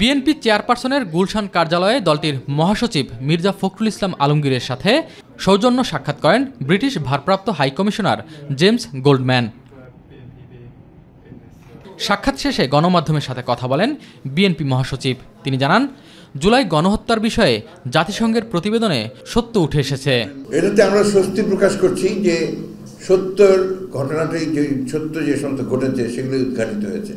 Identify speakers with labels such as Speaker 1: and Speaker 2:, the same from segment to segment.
Speaker 1: BNP চেয়ারপারসনের গুলশান কার্যালয়ে দলটির মহাসচিব মির্জা ফখরুল ইসলাম আলমগীরের সাথে সৌজন্য সাক্ষাৎ করেন ব্রিটিশ ভারপ্রাপ্ত হাইকমিশনার জেমস গোল্ডম্যান। সাক্ষাৎ শেষে গণমাধ্যমের সাথে কথা বলেন বিএনপি মহাসচিব। তিনি জানান, জুলাই গণহত্যার বিষয়ে জাতিসংঘের প্রতিবেদনে সত্য উঠে এসেছে।
Speaker 2: এটাতে আমরা স্বস্তি প্রকাশ করছি যে সত্যর ঘটনাটাই, যে সত্য যে সমস্ত ঘটেছে সেগুলো উদ্ঘাটিত হয়েছে।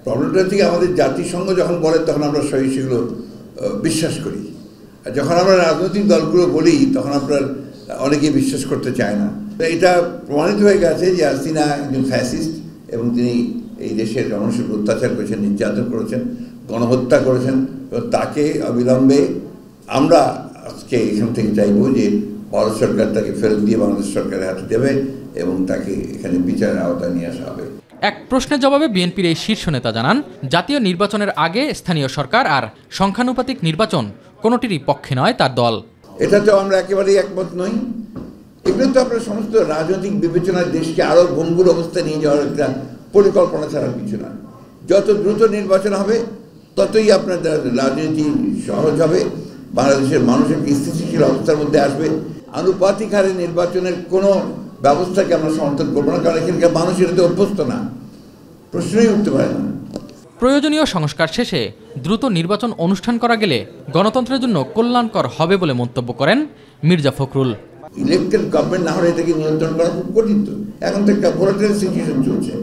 Speaker 2: প্রবলেমটা হচ্ছে আমাদের জাতিসংঘ যখন বলে তখন আমরা সবাই সেগুলো বিশ্বাস করি, আর যখন আমরা রাজনৈতিক দলগুলো বলি তখন আপনার অনেকেই বিশ্বাস করতে চায় না। এটা প্রমাণিত হয়ে গেছে যে হাসিনা একজন ফ্যাসিস্ট এবং তিনি এই দেশের মানুষের অত্যাচার করেছেন, নির্যাতন করেছেন, গণহত্যা করেছেন। তাকে অবিলম্বে আমরা আজকে এখান থেকে চাইব যে ভারত সরকার তাকে ফেরত দিয়ে বাংলাদেশ সরকারের হাতে দেবে এবং তাকে এখানে বিচারের আওতায় নিয়ে আসা হবে।
Speaker 1: এক প্রশ্নের জবাবে বিএনপির এই শীর্ষ নেতা জানান, জাতীয় নির্বাচনের আগে স্থানীয় সরকার আর সংখ্যানুপাতিক নির্বাচন কোনোটিরই পক্ষে নয় তার দল।
Speaker 2: এটা তো আমরা একেবারেই একমত নই। এগুলো তো আপনার সমস্ত রাজনৈতিক বিবেচনায় দেশকে আরও ভঙ্গুর অবস্থায় নিয়ে যাওয়ার একটা পরিকল্পনা ছাড়া কিছু নয়। যত দ্রুত নির্বাচন হবে ততই আপনার রাজনীতি সহজ হবে, বাংলাদেশের মানুষ একটা স্থিতিশীল অবস্থার মধ্যে আসবে। আনুপাতিক হারে নির্বাচনের কোনো ব্যবস্থাকে আমরা সমর্থন করবো না, কারণ এখানকার মানুষ এটাতে অভ্যস্ত না, প্রশ্নই উঠতে পারে না।
Speaker 1: প্রয়োজনীয় সংস্কার শেষে দ্রুত নির্বাচন অনুষ্ঠান করা গেলে গণতন্ত্রের জন্য কল্যাণকর হবে বলে মন্তব্য করেন মির্জা ফখরুল।
Speaker 2: ইলেকটেড গভর্নমেন্ট না হলে এটাকে নিয়ন্ত্রণ করা খুব কঠিন। তো এখন তো একটা ভোলাটাইল সিচুয়েশন চলছে।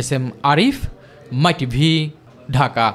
Speaker 1: এস এম আরিফ, মাই টিভি, ঢাকা।